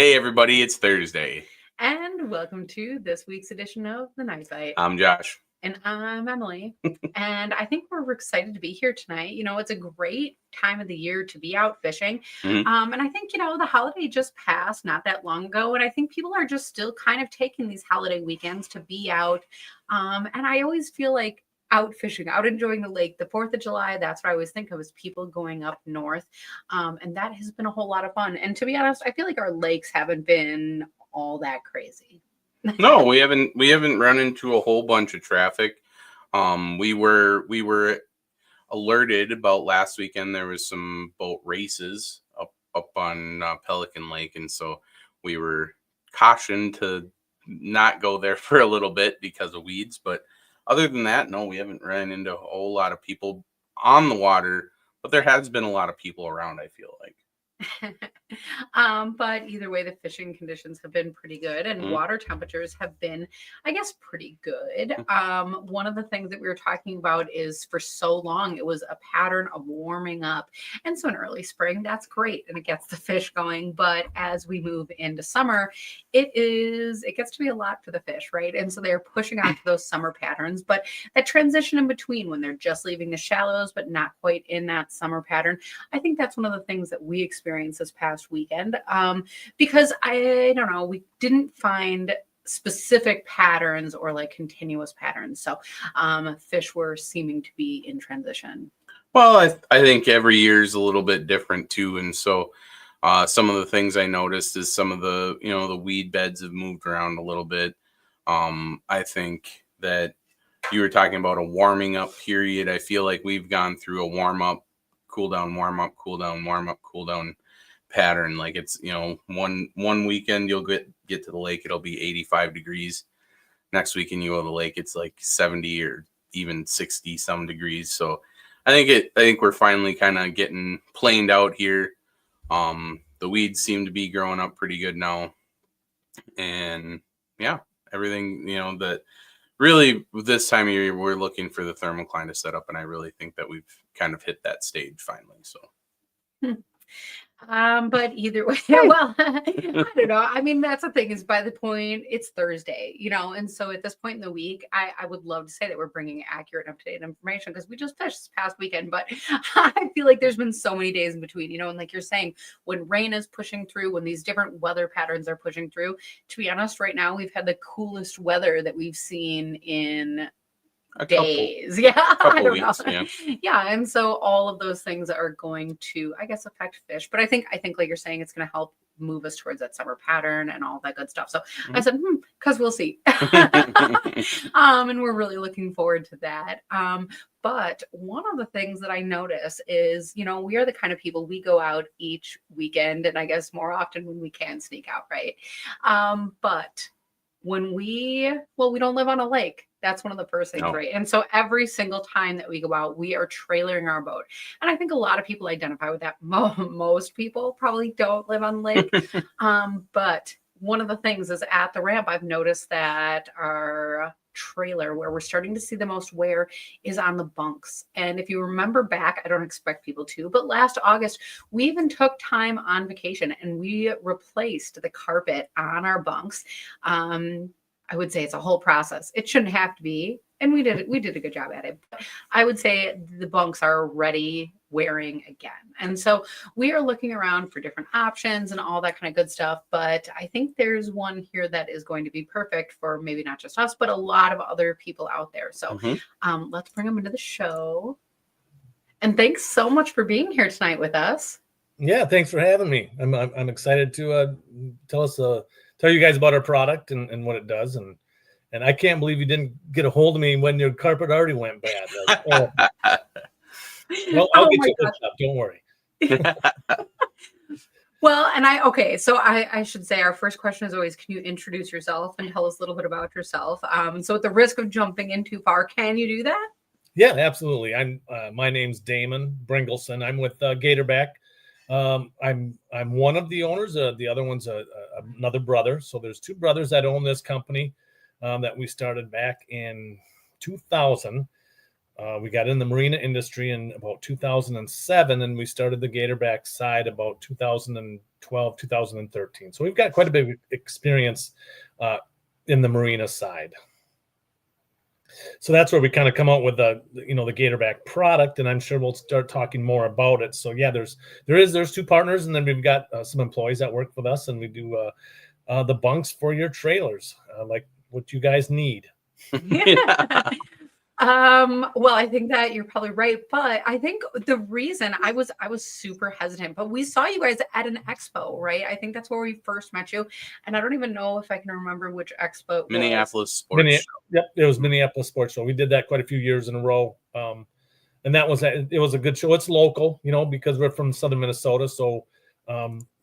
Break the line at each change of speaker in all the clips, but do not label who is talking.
Hey, everybody, it's Thursday.
And welcome to this week's edition of The Night Bite.
I'm Josh.
And I'm Emily. And I think we're excited to be here tonight. You know, it's a great time of the year to be out fishing.
Mhm.
And I think, the holiday just passed not that long ago. And I think people are just still kind of taking these holiday weekends to be out. And I always feel like out fishing, out enjoying the lake, the 4th of July, that's what I always think of as people going up north. And that has been a whole lot of fun. And to be honest, I feel like our lakes haven't been all that crazy.
No, we haven't run into a whole bunch of traffic. We were alerted about last weekend. There was some boat races up on Pelican Lake, and so we were cautioned to not go there for a little bit because of weeds. But other than that, no, we haven't run into a whole lot of people on the water. But there has been a lot of people around, I feel like.
But either way, the fishing conditions have been pretty good and water temperatures have been, I guess, pretty good. One of the things that we were talking about is for so long, it was a pattern of warming up. And so in early spring, that's great. And it gets the fish going. But as we move into summer, it gets to be a lot for the fish, right? And so they're pushing out to those summer patterns. But that transition in between when they're just leaving the shallows, but not quite in that summer pattern, I think that's one of the things that we experienced this past weekend, because I don't know, we didn't find specific patterns or like continuous patterns. So fish were seeming to be in transition.
Well, I think every year is a little bit different too. And so some of the things I noticed is some of the, the weed beds have moved around a little bit. I think that you were talking about a warming up period. I feel like we've gone through a warm up, cool down, warm up, cool down, warm up, cool down pattern. Like it's, one weekend you'll get to the lake, it'll be 85 degrees. Next weekend you go to the lake, it's like 70 or even 60 some degrees. So I think we're finally kind of getting planed out here. The weeds seem to be growing up pretty good now. And yeah, everything, that really this time of year, we're looking for the thermocline to set up. And I really think that we've kind of hit that stage finally. So.
But either way, well, I don't know. I mean, that's the thing is by the point it's Thursday, and so at this point in the week, I would love to say that we're bringing accurate and up-to-date information because we just fished this past weekend, but I feel like there's been so many days in between, and like you're saying, when rain is pushing through, when these different weather patterns are pushing through, to be honest, right now, we've had the coolest weather that we've seen in days. I don't know. Yeah. And so all of those things are going to, I guess, affect fish. But I think like you're saying, it's going to help move us towards that summer pattern and all that good stuff. So I said, because we'll see. And we're really looking forward to that. But one of the things that I notice is, we are the kind of people, we go out each weekend and I guess more often when we can sneak out, right? But when we don't live on a lake. That's one of the first things, right? And so every single time that we go out, we are trailering our boat. And I think a lot of people identify with that. Most people probably don't live on the lake. But one of the things is at the ramp, I've noticed that our trailer where we're starting to see the most wear is on the bunks. And if you remember back, I don't expect people to, but last August, we even took time on vacation and we replaced the carpet on our bunks. I would say it's a whole process. It shouldn't have to be. And we did a good job at it. But I would say the bunks are already wearing again. And so we are looking around for different options and all that kind of good stuff. But I think there's one here that is going to be perfect for maybe not just us, but a lot of other people out there. So let's bring them into the show. And thanks so much for being here tonight with us.
Yeah, thanks for having me. I'm excited to tell you guys about our product and what it does. And I can't believe you didn't get a hold of me when your carpet already went bad. Well, I'll get you hooked up. Don't worry.
Well, and so I should say our first question is always, can you introduce yourself and tell us a little bit about yourself? So at the risk of jumping in too far, can you do that?
Yeah, absolutely. My name's Damon Bringleson. I'm with GatorBak. I'm one of the owners. The other one's another brother. So there's two brothers that own this company that we started back in 2000. We got in the marina industry in about 2007, and we started the GatorBak side about 2012, 2013. So we've got quite a bit of experience in the marina side. So that's where we kind of come out with the GatorBak product, and I'm sure we'll start talking more about it. So yeah, there's 2 partners, and then we've got some employees that work with us, and we do the bunks for your trailers, like what you guys need.
Yeah. Well, I think that you're probably right, but I think the reason I was super hesitant, but we saw you guys at an expo, right? I think that's where we first met you, and I don't even know if I can remember which expo it was.
Minneapolis Sports Show.
Yep, it was Minneapolis Sports Show. We did that quite a few years in a row, and it was a good show. It's local, because we're from southern Minnesota, so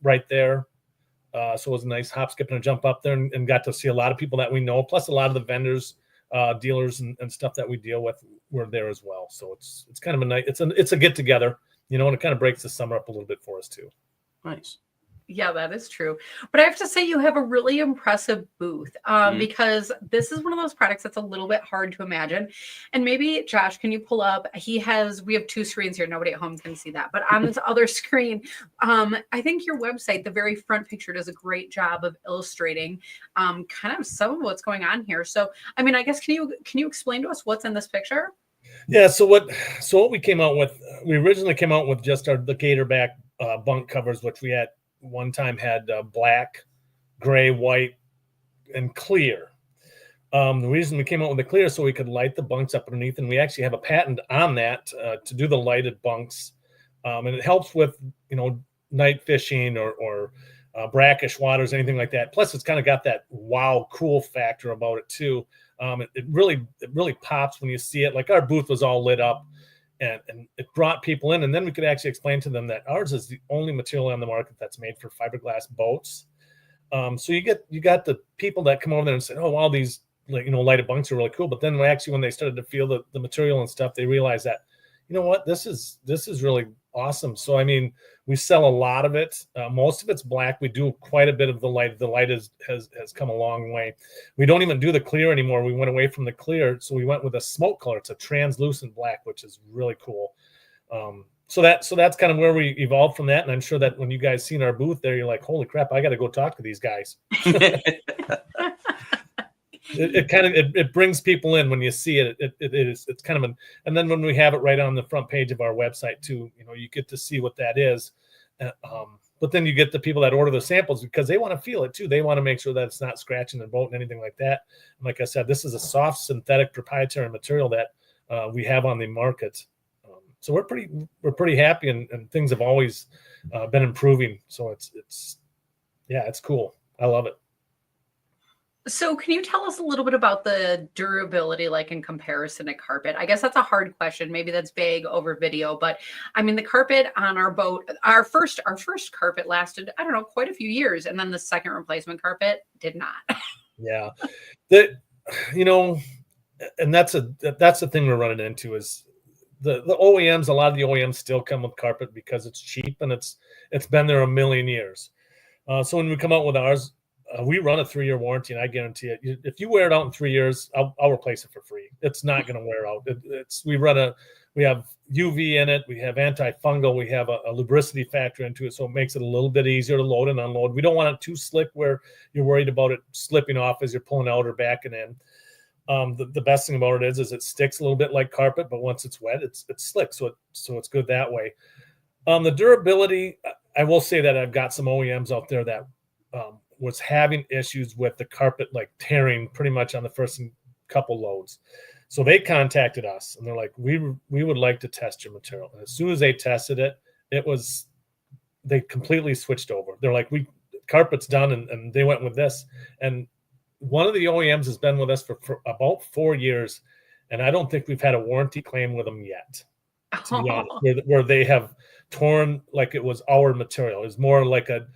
right there. So it was a nice hop, skip, and a jump up there, and got to see a lot of people that we know, plus a lot of the vendors. Dealers and stuff that we deal with were there as well. So it's kind of a nice, it's a get together, and it kind of breaks the summer up a little bit for us too.
Nice.
Yeah, that is true. But I have to say you have a really impressive booth because this is one of those products that's a little bit hard to imagine. And maybe, Josh, can you pull up? We have 2 screens here. Nobody at home can see that. But on this other screen, I think your website, the very front picture, does a great job of illustrating kind of some of what's going on here. So, I mean, I guess, can you explain to us what's in this picture?
Yeah, so what we came out with, we originally came out with just the GatorBak bunk covers, which we had one time had black, gray, white, and clear. The reason we came out with the clear so we could light the bunks up underneath, and we actually have a patent on that to do the lighted bunks, and it helps with night fishing or brackish waters, anything like that. Plus, it's kind of got that wow cool factor about it too. It really pops when you see it. Like our booth was all lit up. And it brought people in, and then we could actually explain to them that ours is the only material on the market that's made for fiberglass boats. So you got the people that come over there and say, "Oh, wow, these lighted bunks are really cool." But then when they started to feel the material and stuff, they realized that, this is really awesome. So I mean, we sell a lot of it. Most of it's black. We do quite a bit of the light. The light has come a long way. We don't even do the clear anymore. We went away from the clear, so we went with a smoke color. It's a translucent black, which is really cool. So that's kind of where we evolved from that. And I'm sure that when you guys seen our booth there, you're like, "Holy crap, I got to go talk to these guys." It brings people in when you see it. It's kind of and then when we have it right on the front page of our website too, you get to see what that is. But then you get the people that order the samples because they want to feel it too. They want to make sure that it's not scratching the boat and anything like that. And like I said, this is a soft synthetic proprietary material that we have on the market. So we're pretty happy, and things have always been improving. So it's cool. I love it.
So can you tell us a little bit about the durability, like in comparison to carpet? I guess that's a hard question. Maybe that's vague over video, but I mean, the carpet on our boat, our first carpet lasted, I don't know, quite a few years. And then the second replacement carpet did not.
Yeah. And that's the thing we're running into is the OEMs. A lot of the OEMs still come with carpet because it's cheap and it's been there a million years. So when we come out with ours, we run a 3-year warranty, and I guarantee it. If you wear it out in 3 years, I'll replace it for free. It's not going to wear out. We have UV in it. We have antifungal. We have a lubricity factor into it, so it makes it a little bit easier to load and unload. We don't want it too slick where you're worried about it slipping off as you're pulling out or backing in. The best thing about it is it sticks a little bit like carpet, but once it's wet, it's slick, so it's good that way. The durability, I will say that I've got some OEMs out there that was having issues with the carpet like tearing pretty much on the first couple loads. So they contacted us and they're like, we would like to test your material. And as soon as they tested it, they completely switched over. They're like, carpet's done, and they went with this. And one of the OEMs has been with us for about 4 years, and I don't think we've had a warranty claim with them yet, to be honest, where they have torn like it was our material. It's more like a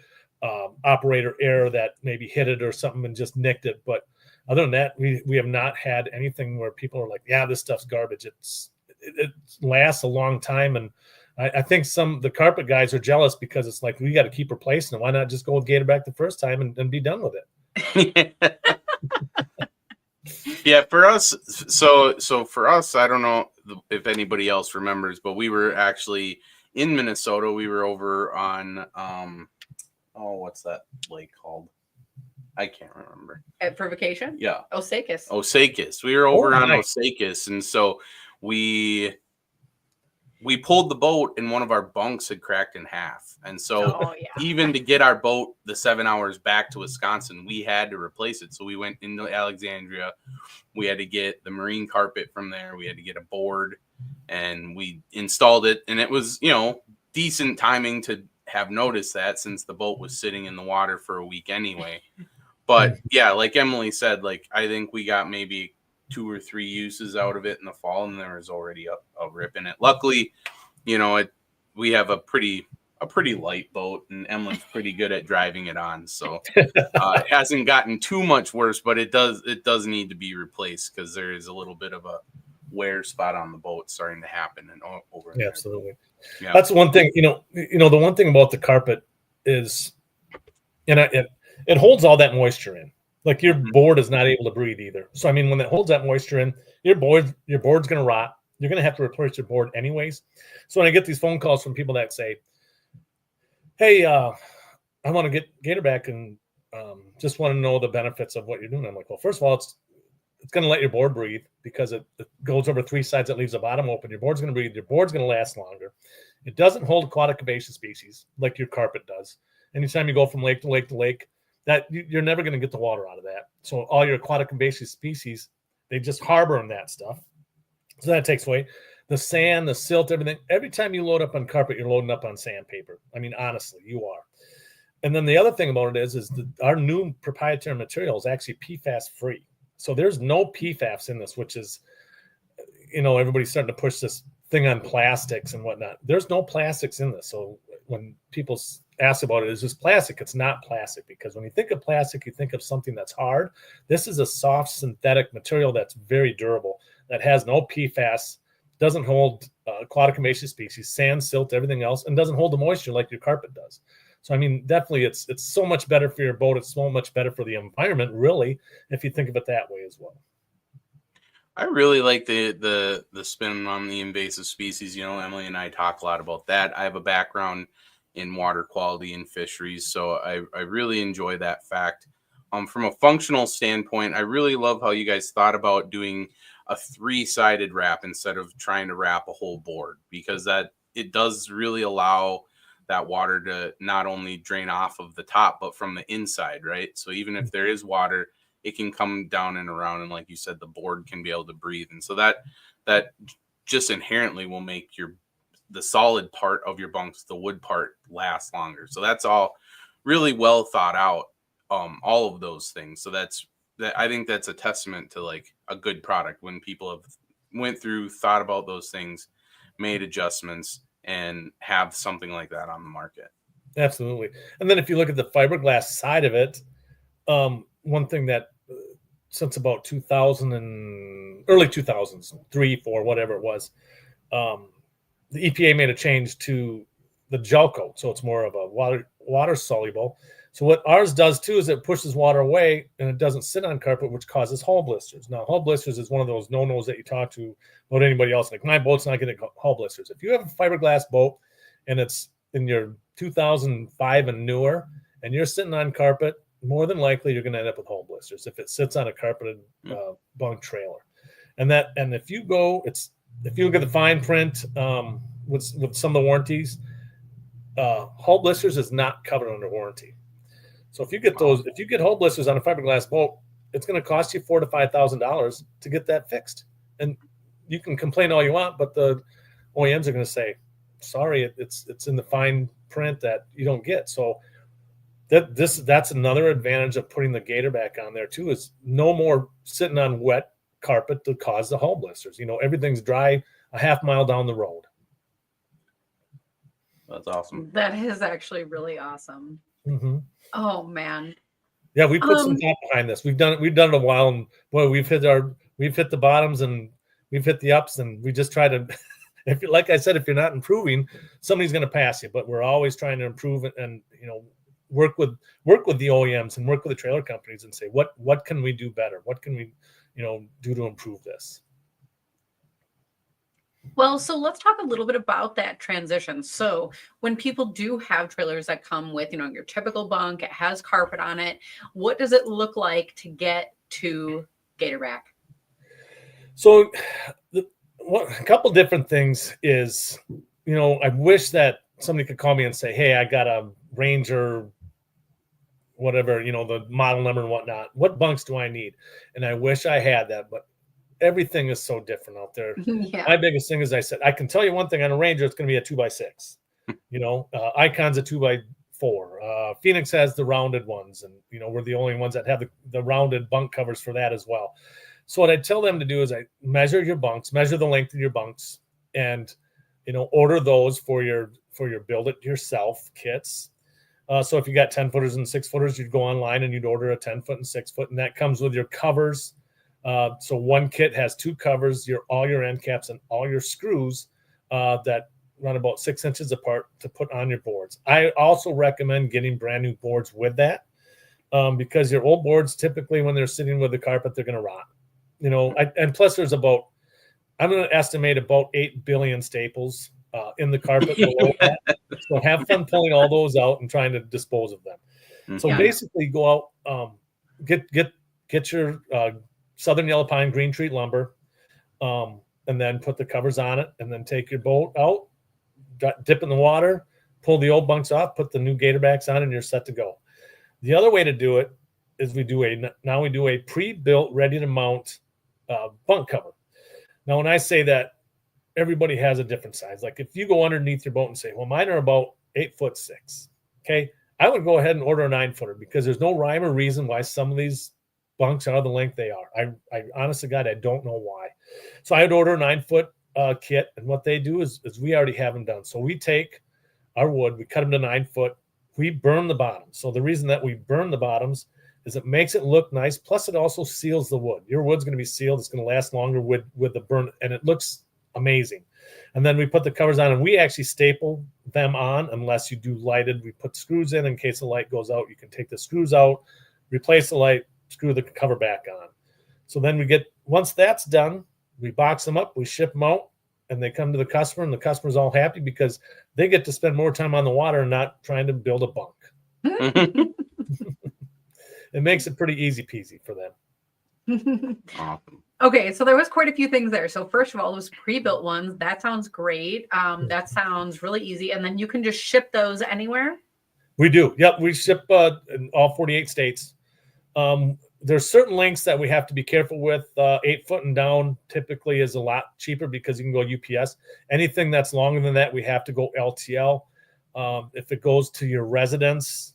operator error that maybe hit it or something and just nicked it. But other than that, we have not had anything where people are like, "Yeah, this stuff's garbage." It lasts a long time, and I think the carpet guys are jealous because it's like, we got to keep replacing it. Why not just go with GatorBak the first time and be done with it?
Yeah, for us. So for us, I don't know. if anybody else remembers, but we were actually in Minnesota. We were over on what's that lake called? I can't remember.
For vacation?
Yeah.
Osakis.
We were over on
nice.
Osakis, and so we pulled the boat, and one of our bunks had cracked in half. And so even to get our boat the 7 hours back to Wisconsin, we had to replace it. So we went into Alexandria. We had to get the marine carpet from there. We had to get a board, and we installed it. And it was, decent timing to have noticed that, since the boat was sitting in the water for a week anyway. But yeah, like Emily said, like, I think we got maybe 2 or 3 uses out of it in the fall, and there was already a rip in it. Luckily, we have a pretty light boat, and Emily's pretty good at driving it on, so it hasn't gotten too much worse, but it does need to be replaced, because there is a little bit of a wear spot on the boat starting to happen and over there.
Absolutely. Yeah. That's one thing. The one thing about the carpet is, it holds all that moisture in. Like, your board is not able to breathe either. So, I mean, when it holds that moisture in, your board's going to rot. You're going to have to replace your board anyways. So when I get these phone calls from people that say, hey, I want to get GatorBak and just want to know the benefits of what you're doing. I'm like, well, first of all, it's going to let your board breathe, because it goes over 3 sides. It leaves the bottom open. Your board's going to breathe. Your board's going to last longer. It doesn't hold aquatic invasive species like your carpet does. Anytime you go from lake to lake to lake, that you're never going to get the water out of that. So all your aquatic invasive species, they just harbor in that stuff. So that takes away the sand, the silt, everything. Every time you load up on carpet, you're loading up on sandpaper. I mean, honestly, you are. And then the other thing about it is our new proprietary material is actually PFAS free. So there's no PFAS in this, which is, everybody's starting to push this thing on plastics and whatnot. There's no plastics in this. So when people ask about it, is this plastic? It's not plastic, because when you think of plastic, you think of something that's hard. This is a soft synthetic material that's very durable, that has no PFAS, doesn't hold aquatic invasive species, sand, silt, everything else, and doesn't hold the moisture like your carpet does. So, I mean, definitely it's so much better for your boat. It's so much better for the environment, really, if you think of it that way as well.
I really like the spin on the invasive species. Emily and I talk a lot about that. I have a background in water quality and fisheries, so I really enjoy that fact. From a functional standpoint, I really love how you guys thought about doing a 3-sided wrap instead of trying to wrap a whole board, because that it does really allow that water to not only drain off of the top, but from the inside, right? So even if there is water, it can come down and around, and like you said, the board can be able to breathe, and so that just inherently will make the solid part of your bunks, the wood part, last longer. So that's all really well thought out, all of those things. So I think that's a testament to like a good product, when people have went through, thought about those things, made adjustments, and have something like that on the market.
Absolutely. And then if you look at the fiberglass side of it, one thing that since about 2000 and early 2000s, 3, 4, whatever it was, the EPA made a change to the gel coat, so it's more of a water soluble. So what ours does too is it pushes water away, and it doesn't sit on carpet, which causes hull blisters. Now, hull blisters is one of those no-nos that you talk to about anybody else. Like, my boat's not going to hull blisters. If you have a fiberglass boat and it's in your 2005 and newer, and you're sitting on carpet, more than likely you're going to end up with hull blisters if it sits on a carpeted bunk trailer. And if you look at the fine print with some of the warranties, hull blisters is not covered under warranty. So if you get hull blisters on a fiberglass boat, it's going to cost you $4,000 to $5,000 to get that fixed. And you can complain all you want, but the OEMs are going to say, sorry, it's in the fine print that you don't get. So that's another advantage of putting the GatorBak on there too, is no more sitting on wet carpet to cause the hull blisters. Everything's dry a half mile down the road.
That's awesome.
That is actually really awesome.
Mm-hmm.
Oh man.
Yeah, we put some thought behind this. We've done it a while, and boy, we've hit the bottoms and we've hit the ups, and we just try to. Like I said, if you're not improving, somebody's going to pass you. But we're always trying to improve and work with the OEMs and work with the trailer companies and say what can we do better? What can we do to improve this?
Well, so let's talk a little bit about that transition. So when people do have trailers that come with, your typical bunk, it has carpet on it. What does it look like to get to GatorBak?
So a couple different things is, I wish that somebody could call me and say, hey, I got a Ranger, whatever, the model number and whatnot. What bunks do I need? And I wish I had that, but everything is so different out there.
Yeah.
My biggest thing is I said, I can tell you one thing on a Ranger, it's going to be a 2x6. Icon's a 2x4. Phoenix has the rounded ones, and we're the only ones that have the rounded bunk covers for that as well. So what I tell them to do is I measure your bunks, measure the length of your bunks, and order those for your build it yourself kits. So if you got 10 footers and 6 footers, you'd go online and you'd order a 10 foot and 6 foot, and that comes with your covers. So one kit has 2 covers, all your end caps and all your screws that run about 6 inches apart to put on your boards. I also recommend getting brand new boards with that because your old boards, typically when they're sitting with the carpet, they're going to rot. And plus there's I'm going to estimate about 8 billion staples in the carpet below that. So have fun pulling all those out and trying to dispose of them. So basically go out, get your Southern Yellow Pine green tree lumber, and then put the covers on it, and then take your boat out, dip in the water, pull the old bunks off, put the new GatorBaks on, and you're set to go. The other way to do it is we do a pre-built, ready to mount bunk cover. Now, when I say that, everybody has a different size. Like if you go underneath your boat and say, well, mine are about 8'6", okay, I would go ahead and order a 9-footer because there's no rhyme or reason why some of these bunks are the length they are. I honestly, God, I don't know why. So I would order a 9-foot kit, and what they do is we already have them done. So we take our wood, we cut them to 9 foot, we burn the bottoms. So the reason that we burn the bottoms is it makes it look nice. Plus, it also seals the wood. Your wood's going to be sealed. It's going to last longer with the burn, and it looks amazing. And then we put the covers on, and we actually staple them on unless you do lighted. We put screws in case the light goes out. You can take the screws out, replace the light, screw the cover back on. So then once that's done, we box them up, we ship them out, and they come to the customer, and the customer's all happy because they get to spend more time on the water and not trying to build a bunk. It makes it pretty easy peasy for them.
Awesome.
Okay, so there was quite a few things there. So first of all, those pre-built ones, that sounds great. That sounds really easy. And then you can just ship those anywhere?
We do. Yep, we ship in all 48 states. There's certain lengths that we have to be careful with. 8 foot and down typically is a lot cheaper because you can go UPS. Anything that's longer than that, we have to go LTL. If it goes to your residence,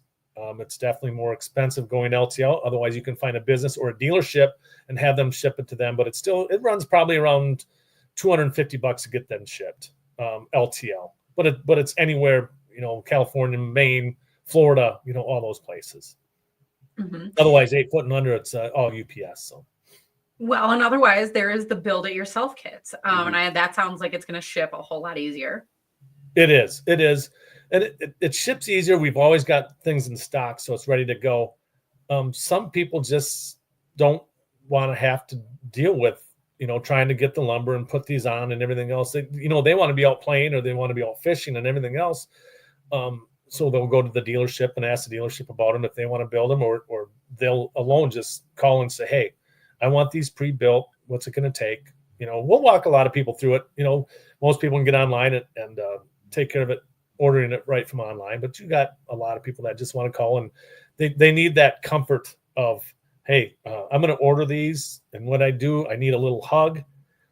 it's definitely more expensive going LTL. Otherwise, you can find a business or a dealership and have them ship it to them. But it runs probably around $250 to get them shipped LTL. But it's anywhere, California, Maine, Florida, all those places. Mm-hmm. Otherwise, 8 foot and under, it's all UPS. So.
Well, and otherwise, there is the build it yourself kits, and that sounds like it's going to ship a whole lot easier.
It is, and it ships easier. We've always got things in stock, so it's ready to go. Some people just don't want to have to deal with trying to get the lumber and put these on and everything else. They want to be out playing or they want to be out fishing and everything else. So they'll go to the dealership and ask the dealership about them if they want to build them, or they'll alone just call and say, hey, I want these pre-built. What's it going to take? We'll walk a lot of people through it. Most people can get online and take care of it, ordering it right from online. But you got a lot of people that just want to call, and they need that comfort of, hey, I'm going to order these. And when I do, I need a little hug.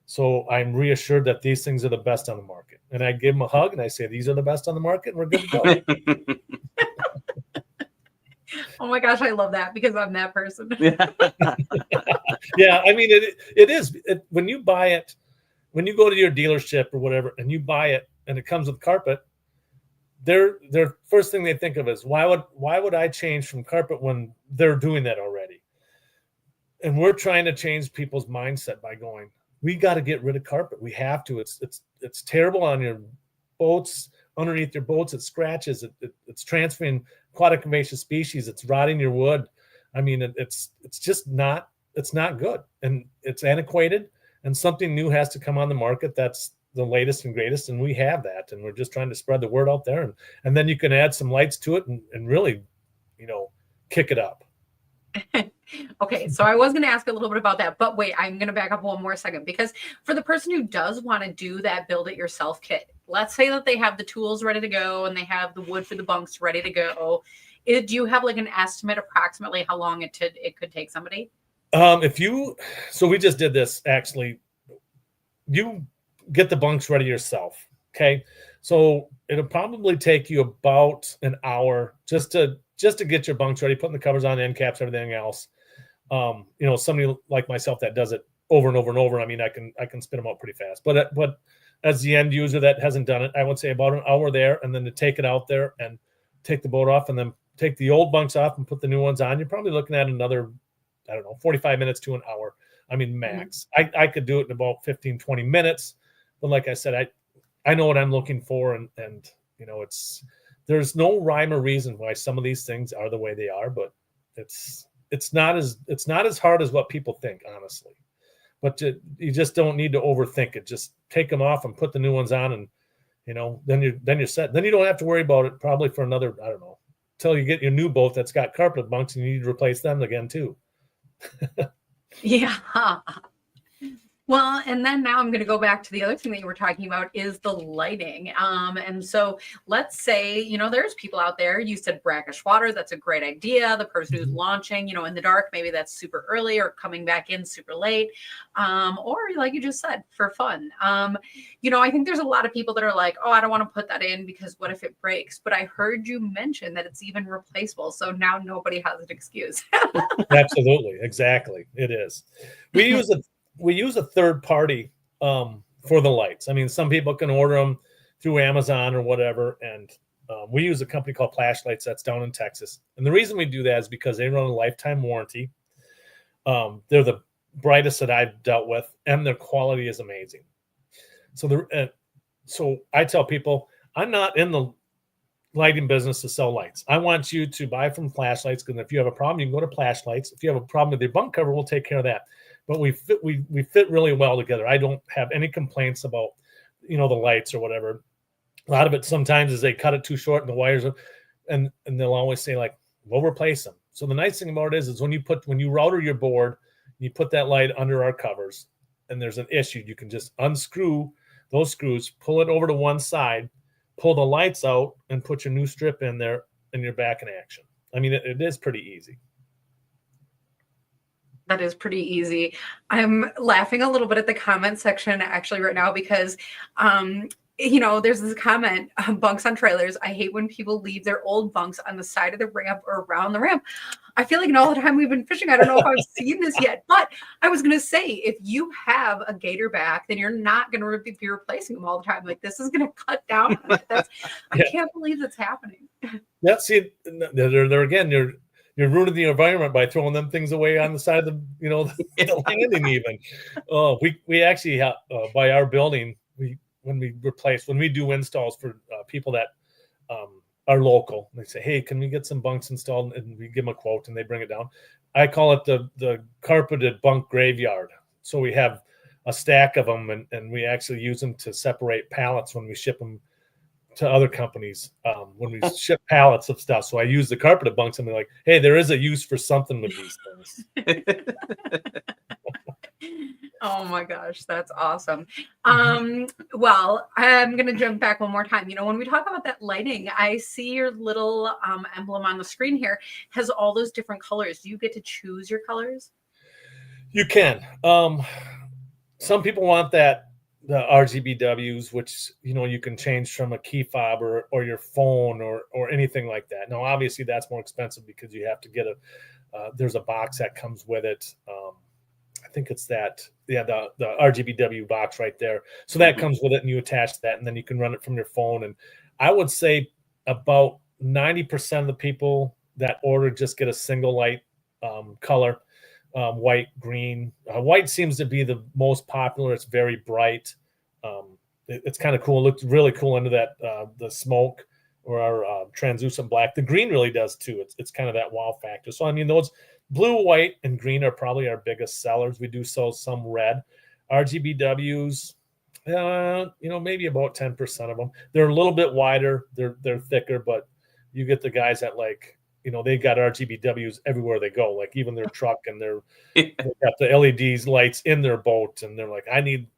So I'm reassured that these things are the best on the market. And I give them a hug and I say, these are the best on the market, and we're good to go.
Oh my gosh, I love that because I'm that person.
Yeah, I mean, it is. When you buy it, when you go to your dealership or whatever, and you buy it and it comes with carpet, their first thing they think of is, why would I change from carpet when they're doing that already? And we're trying to change people's mindset by going, we got to get rid of carpet. We have to. It's terrible on your boats, underneath your boats. It scratches. It's transferring aquatic invasive species. It's rotting your wood. I mean, it's just not. It's not good, and it's antiquated. And something new has to come on the market that's the latest and greatest, and we have that, and we're just trying to spread the word out there, and then you can add some lights to it and really, kick it up.
Okay, so I was going to ask a little bit about that, but wait, I'm going to back up one more second, because for the person who does want to do that build it yourself kit, let's say that they have the tools ready to go and they have the wood for the bunks ready to go. Do you have like an estimate approximately how long it could take somebody?
So we just did this actually. You get the bunks ready yourself. Okay. So it'll probably take you about an hour just to get your bunks ready, putting the covers on, end caps, everything else. Somebody like myself that does it over and over and over. I mean, I can spin them out pretty fast, but as the end user that hasn't done it, I would say about an hour there, and then to take it out there and take the boat off and then take the old bunks off and put the new ones on, you're probably looking at another, 45 minutes to an hour. I mean, max. I could do it in about 15, 20 minutes. But like I said, I know what I'm looking for. And there's no rhyme or reason why some of these things are the way they are, but it's not as hard as what people think, honestly. But you just don't need to overthink it. Just take them off and put the new ones on, and then you're set. Then you don't have to worry about it probably for another, until you get your new boat that's got carpet bunks and you need to replace them again too.
Yeah. Well, and then now I'm going to go back to the other thing that you were talking about is the lighting. And so let's say, there's people out there, you said brackish water. That's a great idea. The person who's launching, in the dark, maybe that's super early or coming back in super late. Or like you just said, for fun. I think there's a lot of people that are like, oh, I don't want to put that in because what if it breaks? But I heard you mention that it's even replaceable. So now nobody has an excuse.
Absolutely. Exactly. It is. We use a third party for the lights. I mean, some people can order them through Amazon or whatever, and we use a company called Flashlights that's down in Texas. And the reason we do that is because they run a lifetime warranty. They're the brightest that I've dealt with, and their quality is amazing. So I tell people, I'm not in the lighting business to sell lights. I want you to buy from Flashlights, because if you have a problem, you can go to Flashlights. If you have a problem with your bunk cover, we'll take care of that. But we fit really well together. I don't have any complaints about, the lights or whatever. A lot of it sometimes is they cut it too short and the wires are, and they'll always say like, we'll replace them. So the nice thing about it is when you router your board, you put that light under our covers and there's an issue, you can just unscrew those screws, pull it over to one side, pull the lights out and put your new strip in there and you're back in action. I mean, it is pretty easy.
That is pretty easy. I'm laughing a little bit at the comment section actually right now because, there's this comment, bunks on trailers. I hate when people leave their old bunks on the side of the ramp or around the ramp. I feel like in all the time we've been fishing, I don't know if I've seen this yet, but I was going to say, if you have a GatorBak, then you're not going to be replacing them all the time. Like this is going to cut down on it. I can't believe that's happening.
Yeah, see, there again, you're ruining the environment by throwing them things away on the side of the, the landing even. Oh, we actually have, by our building, when we do installs for people that are local, they say, hey, can we get some bunks installed? And we give them a quote and they bring it down. I call it the carpeted bunk graveyard. So we have a stack of them and we actually use them to separate pallets when we ship them to other companies, when we ship pallets of stuff. So I use the carpeted bunks and they're like, hey, there is a use for something with these things.
Oh my gosh, that's awesome. Well, I'm going to jump back one more time. When we talk about that lighting, I see your little emblem on the screen here has all those different colors. Do you get to choose your colors?
You can. Some people want the RGBWs, which, you can change from a key fob or your phone or anything like that. Now, obviously that's more expensive because you have to get there's a box that comes with it. I think it's the RGBW box right there. So that comes with it and you attach that and then you can run it from your phone. And I would say about 90% of the people that order just get a single light color, white, green. White seems to be the most popular. It's very bright. It's kind of cool. It looks really cool under that, the smoke or our translucent black. The green really does too. It's kind of that wow factor. So, I mean, those blue, white, and green are probably our biggest sellers. We do sell some red. RGBWs, Maybe about 10% of them. They're a little bit wider. They're thicker, but you get the guys that they got RGBWs everywhere they go. Like even their truck, and they've got the LEDs lights in their boat, and they're like, I need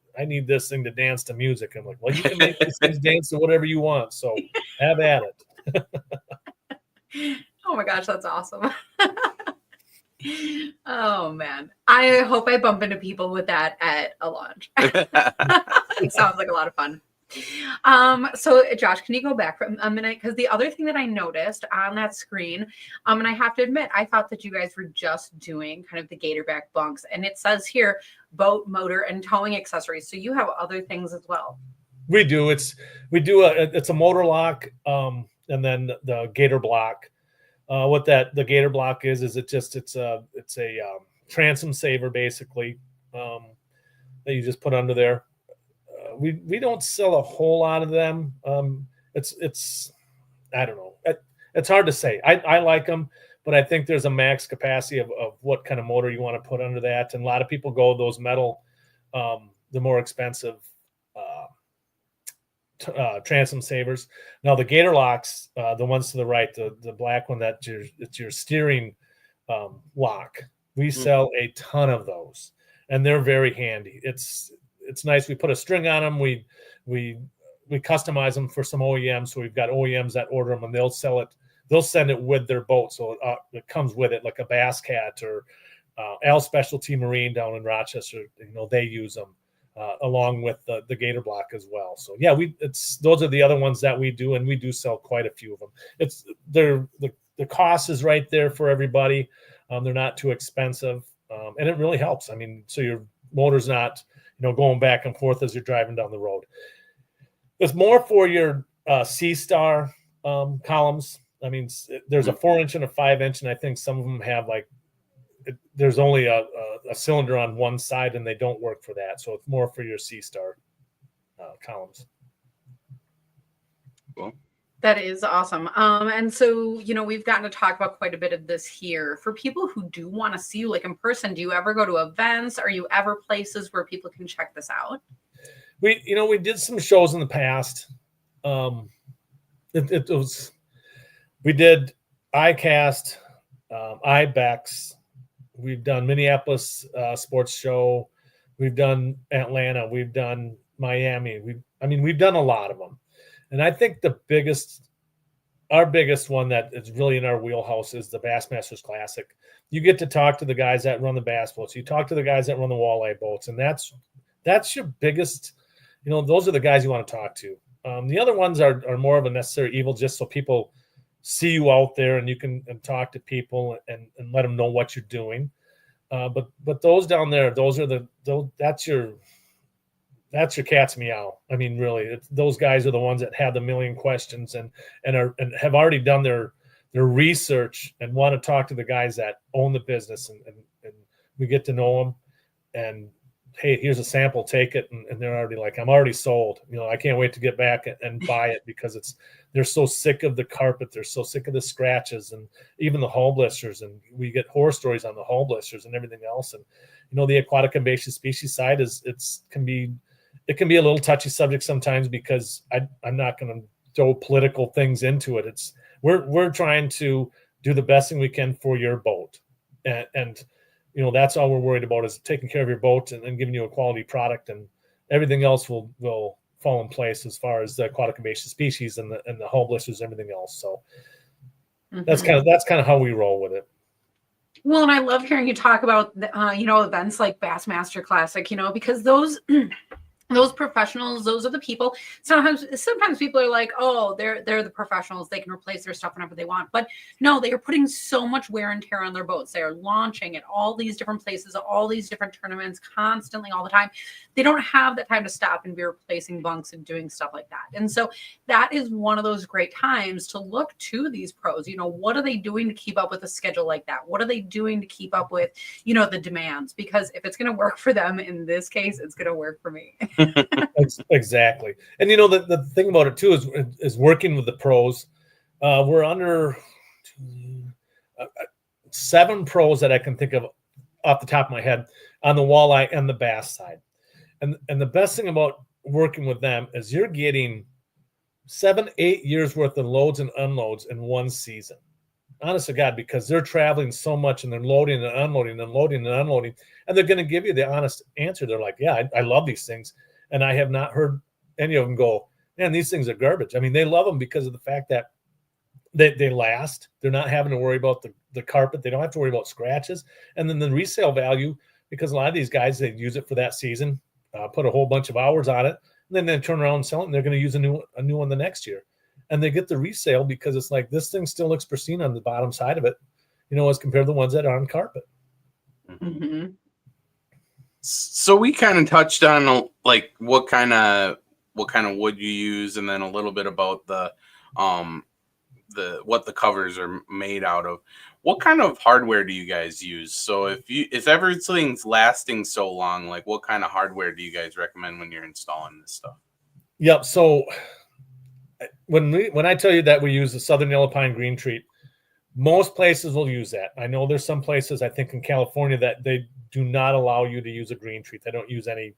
this thing to dance to music. I'm like, well, you can make these things dance to whatever you want. So have at it.
Oh my gosh, that's awesome. Oh man, I hope I bump into people with that at a launch. It sounds like a lot of fun. So Josh, can you go back for a minute? Because the other thing that I noticed on that screen, and I have to admit, I thought that you guys were just doing kind of the GatorBak bunks, and it says here boat, motor, and towing accessories. So you have other things as well.
We do. It's a motor lock, and then the Gator block. What the Gator block is it's a transom saver basically, that you just put under there. We don't sell a whole lot of them. It's I don't know. It's hard to say. I like them, but I think there's a max capacity of what kind of motor you want to put under that. And a lot of people go those metal, the more expensive transom savers. Now the Gator locks, the ones to the right, the black one it's your steering lock. We sell a ton of those, and they're very handy. It's nice. We put a string on them. We customize them for some OEMs. So we've got OEMs that order them, and they'll sell it. They'll send it with their boat, so it comes with it, like a Bass Cat or Al Specialty Marine down in Rochester. They use them. Along with the Gator block as well. So yeah, those are the other ones that we do, and we do sell quite a few of them. The cost is right there for everybody. They're not too expensive, and it really helps. I mean, so your motor's not going back and forth as you're driving down the road. It's more for your C-Star columns. I mean, there's a 4-inch and a 5-inch, and I think some of them have there's only a cylinder on one side, and they don't work for that. So it's more for your C-Star columns.
Cool.
That is awesome. And so, we've gotten to talk about quite a bit of this here. For people who do want to see you in person, do you ever go to events? Are you ever places where people can check this out?
We did some shows in the past. We did ICAST, IBEX. We've done Minneapolis Sports Show. We've done Atlanta. We've done Miami. We've done a lot of them. And I think our biggest one that is really in our wheelhouse is the Bassmasters Classic. You get to talk to the guys that run the bass boats. You talk to the guys that run the walleye boats. And that's your biggest, those are the guys you want to talk to. The other ones are more of a necessary evil, just so people see you out there and you can talk to people and let them know what you're doing. But those down there, that's your cat's meow. I mean, really, those guys are the ones that have the million questions and have already done their research and want to talk to the guys that own the business, and we get to know them. And hey, here's a sample, take it, and they're already like, I'm already sold. I can't wait to get back and buy it, because they're so sick of the carpet, they're so sick of the scratches, and even the hull blisters. And we get horror stories on the hull blisters and everything else. And the aquatic invasive species side can be a little touchy subject sometimes, because I'm not going to throw political things into it. We're trying to do the best thing we can for your boat, and that's all we're worried about, is taking care of your boat and giving you a quality product, and everything else will fall in place as far as the aquatic invasive species and the hull blisters and everything else. So that's kind of how we roll with it.
Well, and I love hearing you talk about events like Bassmaster Classic, because those professionals, those are the people. Sometimes people are like, oh, they're the professionals. They can replace their stuff whenever they want. But no, they are putting so much wear and tear on their boats. They are launching at all these different places, all these different tournaments, constantly, all the time. They don't have the time to stop and be replacing bunks and doing stuff like that. And so that is one of those great times to look to these pros. What are they doing to keep up with a schedule like that? What are they doing to keep up with, the demands? Because if it's going to work for them in this case, it's going to work for me.
Exactly. And the thing about it too is working with the pros. We're under 7 pros that I can think of off the top of my head on the walleye and the bass side. And the best thing about working with them is you're getting 7-8 years worth of loads and unloads in one season. Honest to God, because they're traveling so much and they're loading and unloading and loading and unloading, and they're going to give you the honest answer. They're like, yeah, I love these things. And I have not heard any of them go, man, these things are garbage. I mean, they love them because of the fact that they last. They're not having to worry about the carpet. They don't have to worry about scratches. And then the resale value, because a lot of these guys, they use it for that season, put a whole bunch of hours on it, and then they turn around and sell it, and they're going to use a new one the next year. And they get the resale because it's like this thing still looks pristine on the bottom side of it, as compared to the ones that are on carpet.
Mm-hmm.
So we kind of touched on like what kind of wood you use, and then a little bit about the what the covers are made out of. What kind of hardware do you guys use? So if everything's lasting so long, like what kind of hardware do you guys recommend when you're installing this stuff?
Yep. So when I tell you that we use the Southern Yellow Pine Green Treat, most places will use that. I know there's some places, I think in California, that they do not allow you to use a green treat. They don't use any,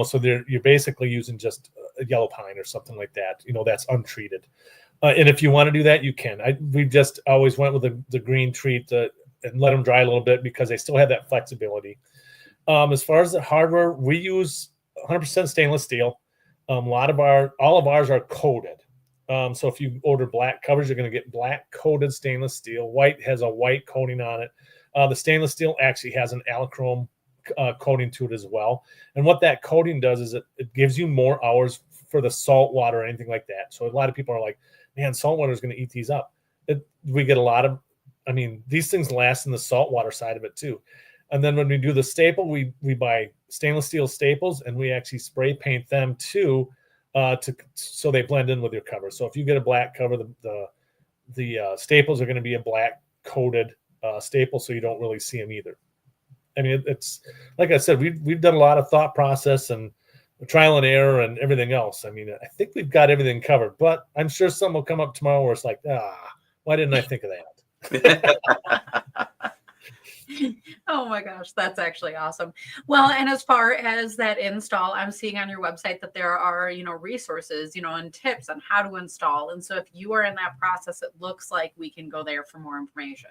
so you're basically using just a yellow pine or something like that, that's untreated. And if you want to do that, you can. We just always went with the green treat and let them dry a little bit because they still have that flexibility. As far as the hardware, we use 100% stainless steel. All of ours are coated. So if you order black covers, you're going to get black coated stainless steel. White has a white coating on it. The stainless steel actually has an alachrome coating to it as well. And what that coating does is it gives you more hours for the salt water or anything like that. So a lot of people are like, man, salt water is going to eat these up. We get a lot of, these things last in the salt water side of it too. And then when we do the staple, we buy stainless steel staples and we actually spray paint them too, so they blend in with your cover. So if you get a black cover, the staples are going to be a black coated staple, so you don't really see them either. It's like I said, we've done a lot of thought process and trial and error and everything else. I think we've got everything covered, but I'm sure some will come up tomorrow where it's like, why didn't I think of that?
Oh my gosh, that's actually awesome. Well, and as far as that install, I'm seeing on your website that there are, resources, and tips on how to install. And so if you are in that process, it looks like we can go there for more information.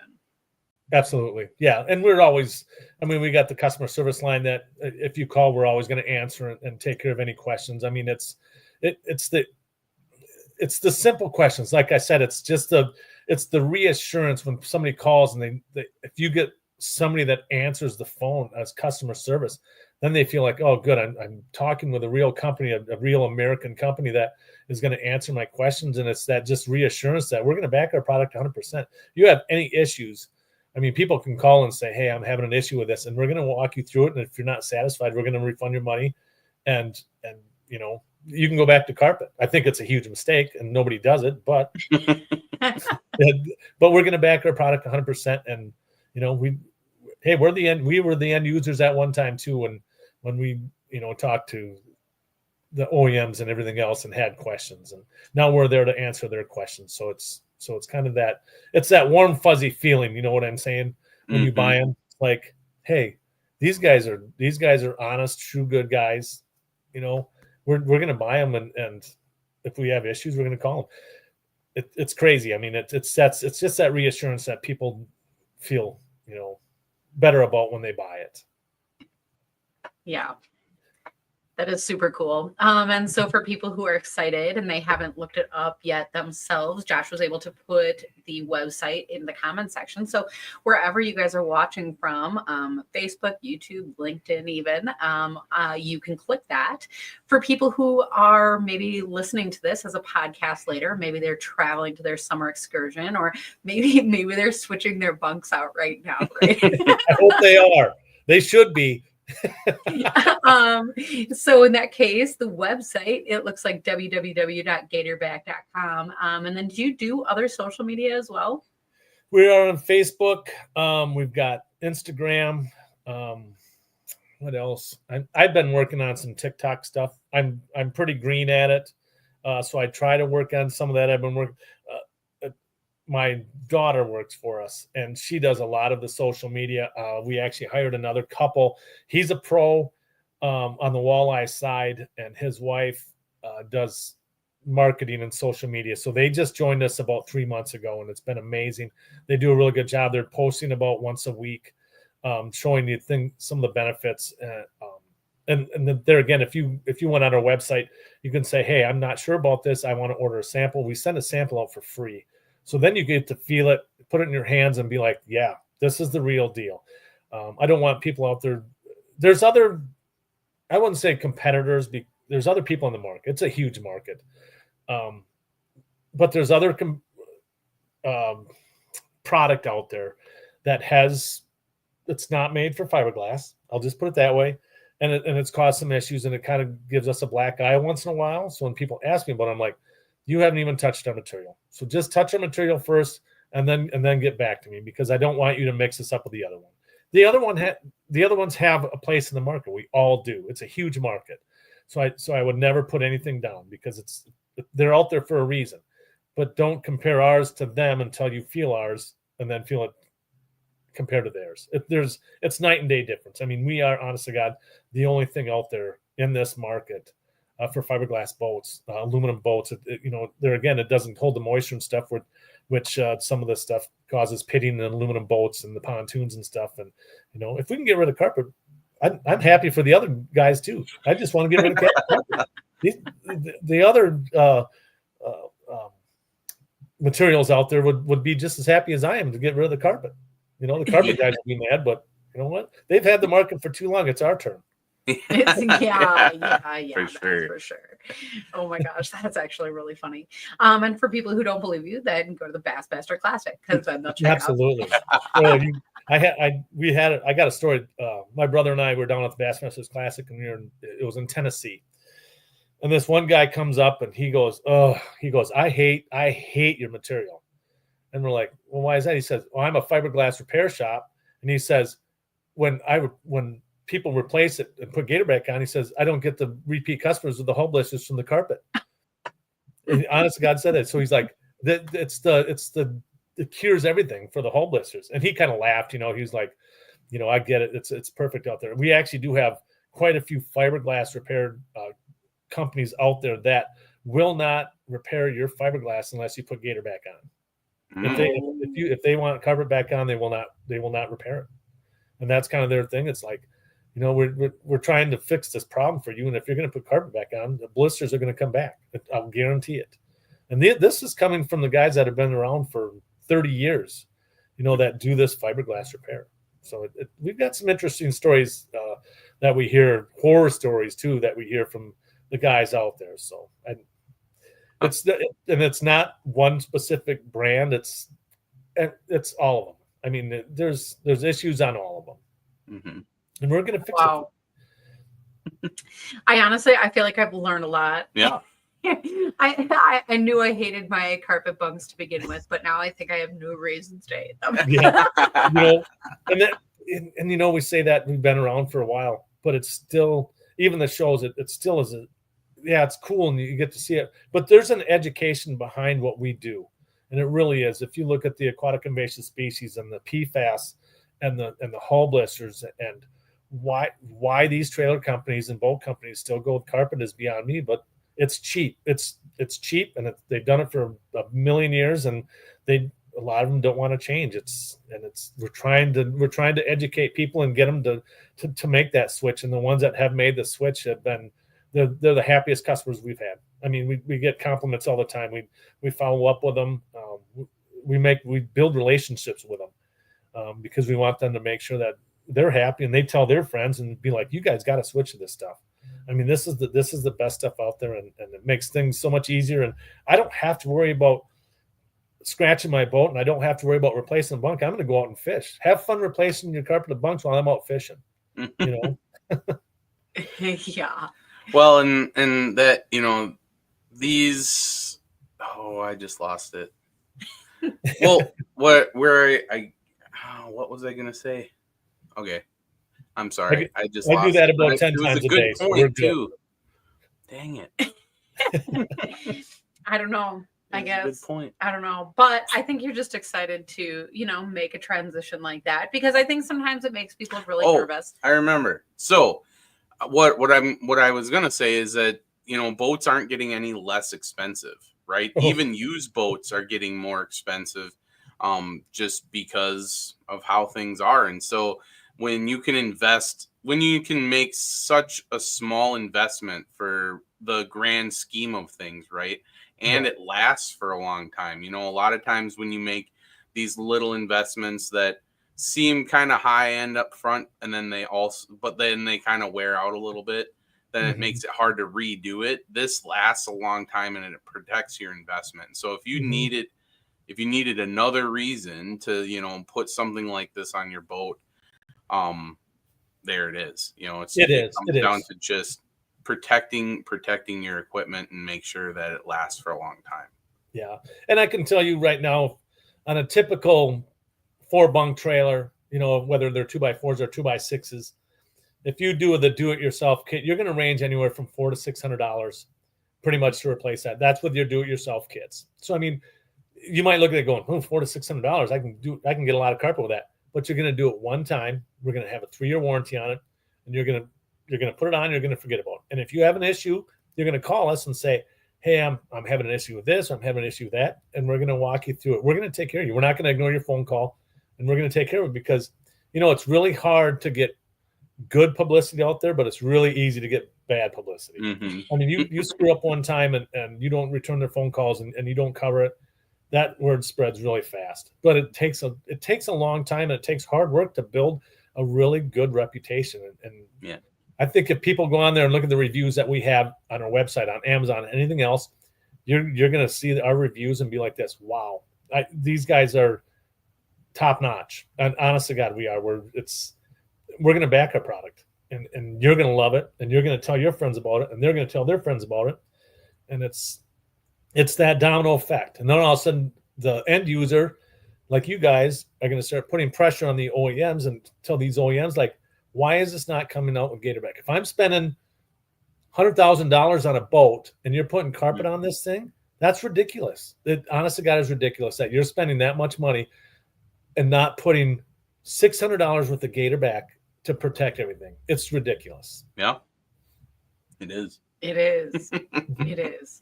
Absolutely. Yeah. And we're always, we got the customer service line that if you call, we're always going to answer and take care of any questions. It's the simple questions. Like I said, it's the reassurance when somebody calls and if you get somebody that answers the phone as customer service, then they feel like, oh, good, I'm talking with a real company, a real American company that is going to answer my questions. And it's that just reassurance that we're going to back our product 100%. You have any issues, people can call and say, hey, I'm having an issue with this, and we're going to walk you through it. And if you're not satisfied, we're going to refund your money. And you can go back to carpet. I think it's a huge mistake and nobody does it, but but we're going to back our product 100%. And we were the end users at one time too, when we talked to the OEMs and everything else and had questions, and now we're there to answer their questions. So it's kind of that warm fuzzy feeling, you know what I'm saying, when you buy them. It's like, hey, these guys are honest, true, good guys. We're going to buy them, and if we have issues, we're going to call them. It's crazy. It's just that reassurance that people feel better about when they buy it.
Yeah. That is super cool. And so for people who are excited and they haven't looked it up yet themselves, Josh was able to put the website in the comment section. So wherever you guys are watching from, Facebook, YouTube, LinkedIn, even, you can click that. For people who are maybe listening to this as a podcast later, maybe they're traveling to their summer excursion, or maybe they're switching their bunks out right now. Right?
I hope they are. They should be.
So in that case, the website, it looks like www.GatorBak.com. And then do you do other social media as well?
We are on Facebook. We've got Instagram. What else? I've been working on some TikTok stuff. I'm pretty green at it. So I try to work on some of that. I've been working. My daughter works for us, and she does a lot of the social media. We actually hired another couple. He's a pro. on the walleye side, and his wife does marketing and social media. So they just joined us about 3 months ago, and it's been amazing. They do a really good job. They're posting about once a week, showing you some of the benefits. And there again, if you went on our website, you can say, hey, I'm not sure about this. I want to order a sample. We send a sample out for free. So then you get to feel it, put it in your hands and be like, yeah, this is the real deal. I don't want people out there. There's other, I wouldn't say competitors. There's other people in the market. It's a huge market. But there's other product out there that it's not made for fiberglass. I'll just put it that way. And it's caused some issues, and it kind of gives us a black eye once in a while. So when people ask me about it, I'm like, you haven't even touched our material. So just touch our material first and then get back to me, because I don't want you to mix this up with the other one. The other ones have a place in the market. We all do. It's a huge market. So I would never put anything down, because they're out there for a reason. But don't compare ours to them until you feel ours, and then feel it compared to theirs. It's night and day difference. I mean, we are, honest to God, the only thing out there in this market for fiberglass boats, aluminum boats. There again, it doesn't hold the moisture and stuff, which some of this stuff causes pitting in aluminum boats and the pontoons and stuff. And if we can get rid of carpet, I'm happy for the other guys too. I just want to get rid of carpet. The other materials out there would be just as happy as I am to get rid of the carpet. The carpet guys would be mad, but you know what? They've had the market for too long. It's our turn.
Yeah, for sure. Oh my gosh, that's actually really funny. And for people who don't believe you, then go to the Bassmaster Classic, because then they'll check
Absolutely. I got a story. My brother and I were down at the Bassmasters Classic, and it was in Tennessee. And this one guy comes up and he goes, I hate your material. And we're like, well, why is that? He says, well, I'm a fiberglass repair shop. And he says, when people replace it and put GatorBak on, he says, I don't get the repeat customers with the hull blisters from the carpet. And honest to God said that. So he's like, it cures everything for the hull blisters. And he kind of laughed, he was like, I get it. It's perfect out there. We actually do have quite a few fiberglass repair companies out there that will not repair your fiberglass unless you put GatorBak on. If they want carpet back on, they will not repair it. And that's kind of their thing. It's like, we're trying to fix this problem for you, and if you're going to put carpet back on, the blisters are going to come back. I'll guarantee it. And this is coming from the guys that have been around for 30 years, that do this fiberglass repair. So we've got some interesting stories that we hear, horror stories too, that we hear from the guys out there. So it's not one specific brand. It's all of them. I mean, there's issues on all of them. Mm-hmm. And we're going to fix it.
I feel like I've learned a lot.
Yeah.
I knew I hated my carpet bunks to begin with, but now I think I have no reasons to hate them.
Yeah. We say that we've been around for a while, but it's still, even the shows, it still is it's cool and you get to see it, but there's an education behind what we do. And it really is. If you look at the aquatic invasive species and the PFAS and the hull blisters, and why these trailer companies and boat companies still go with carpet is beyond me, but it's cheap. It's cheap, and they've done it for a million years, and a lot of them don't want to change. We're trying to educate people and get them to make that switch. And the ones that have made the switch have been they're the happiest customers we've had. I mean, we get compliments all the time. We follow up with them. We build relationships with them because we want them to make sure that they're happy, and they tell their friends and be like, you guys got to switch to this stuff. I mean, this is the best stuff out there, and it makes things so much easier. And I don't have to worry about scratching my boat, and I don't have to worry about replacing a bunk. I'm going to go out and fish. Have fun replacing your carpeted bunks while I'm out fishing.
Yeah.
Well, and that, these, I just lost it. Well, what was I going to say? Okay. I'm sorry. I just lost
do that
it.
about 10 times a day.
So we're good. Too. Dang it.
I don't know. I guess.
Good point.
I don't know. But I think you're just excited to, make a transition like that, because I think sometimes it makes people really nervous.
I remember. So what I was gonna say is that, you know, boats aren't getting any less expensive, right?
Oh.
Even used boats are getting more expensive, just because of how things are. And so when you can make such a small investment for the grand scheme of things, right? And
Right.
it lasts for a long time. You know, a lot of times when you make these little investments that seem kind of high end up front, and then they kind of wear out a little bit, then it
Mhm.
makes it hard to redo it. This lasts a long time and it protects your investment. So
Mhm.
if you needed another reason to, you know, put something like this on your boat, um there it is. You know,
It
it
is. It
comes down
is.
to just protecting your equipment and make sure that it lasts for a long time.
Yeah. And I can tell you right now, on a typical 4 bunk trailer, you know, whether they're 2x4s or 2x6s, if you do the do-it-yourself kit, you're going to range anywhere from $400 to $600 pretty much to replace that. That's with your do-it-yourself kits. So I mean, you might look at it going, $400 to $600. I can get a lot of carpet with that. But you're going to do it one time. We're going to have a 3-year warranty on it, and you're going to put it on. You're going to forget about it. And if you have an issue, you're going to call us and say, "Hey, I'm having an issue with this. I'm having an issue with that," and we're going to walk you through it. We're going to take care of you. We're not going to ignore your phone call, and we're going to take care of it because, you know, it's really hard to get good publicity out there, but it's really easy to get bad publicity.
Mm-hmm.
I mean, you screw up one time and you don't return their phone calls and you don't cover it, that word spreads really fast. But it takes a long time, and it takes hard work to build a really good reputation. And
Yeah.
I think if people go on there and look at the reviews that we have on our website, on Amazon, anything else, you're going to see our reviews and be like this. Wow, these guys are top notch. And honest to God, we are. We're going to back our product, and you're going to love it, and you're going to tell your friends about it, and they're going to tell their friends about it, and it's that domino effect. And then all of a sudden, the end user, like you guys, are going to start putting pressure on the OEMs and tell these OEMs, like, why is this not coming out with GatorBak? If I'm spending $100,000 on a boat and you're putting carpet on this thing, that's ridiculous. It, honest to God, is ridiculous that you're spending that much money and not putting $600 worth of GatorBak to protect everything. It's ridiculous.
Yeah, it is.
It is. It is.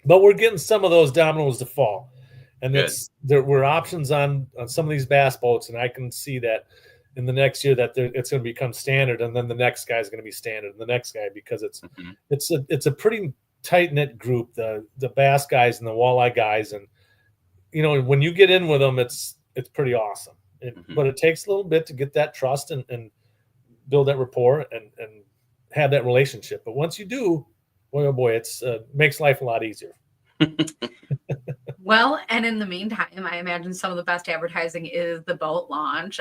But we're getting some of those dominoes to fall, and
Good.
there were options on some of these bass boats, and I can see that in the next year that it's going to become standard, and then the next guy is going to be standard, and the next guy, because it's a pretty tight knit group, the bass guys and the walleye guys, and you know, when you get in with them, it's pretty awesome. But it takes a little bit to get that trust and build that rapport and have that relationship. But once you do, boy, oh boy, it's makes life a lot easier.
Well, and in the meantime, I imagine some of the best advertising is the boat launch,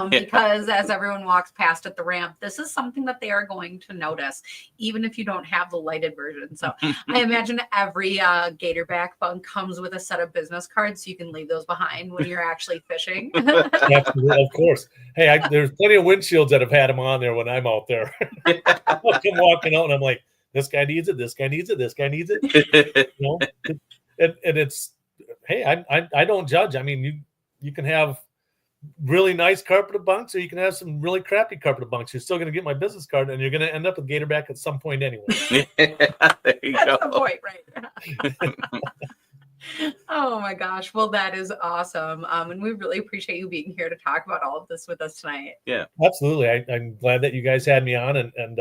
because as everyone walks past at the ramp, this is something that they are going to notice, even if you don't have the lighted version. So I imagine every GatorBak Bunk comes with a set of business cards, so you can leave those behind when you're actually fishing.
Absolutely, of course. Hey, there's plenty of windshields that have had them on there when I'm out there. I'm walking out and I'm like, this guy needs it. This guy needs it. This guy needs it. You know, and it's, hey, I don't judge. I mean, you can have really nice carpeted bunks, or you can have some really crappy carpeted bunks. You're still going to get my business card, and you're going to end up with GatorBak at some point anyway.
There you
That's
go.
the point, right? Oh my gosh. Well, that is awesome. And we really appreciate you being here to talk about all of this with us tonight.
Yeah.
Absolutely. I'm glad that you guys had me on, and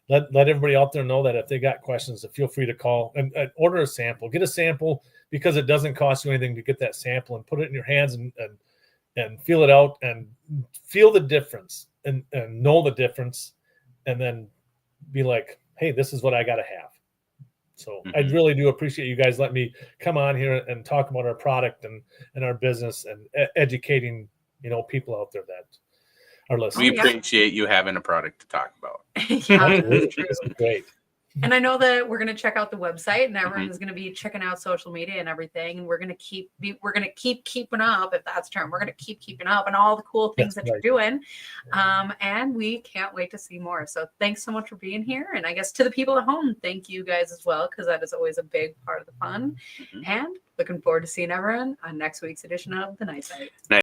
let everybody out there know that if they got questions, feel free to call and order a sample. Get a sample, because it doesn't cost you anything to get that sample and put it in your hands and feel it out and feel the difference and know the difference, and then be like, hey, this is what I got to have. So I really do appreciate you guys letting me come on here and talk about our product and our business and educating, you know, people out there that are listening.
We appreciate you having a product to talk about.
Yeah, that's true.
This is great.
And I know that we're going to check out the website, and everyone's going to be checking out social media and everything. And we're going to keep keeping up, if that's a term. We're going to keep keeping up on all the cool things that you're doing. And we can't wait to see more. So thanks so much for being here. And I guess to the people at home, thank you guys as well, because that is always a big part of the fun. And looking forward to seeing everyone on next week's edition of The Night Side.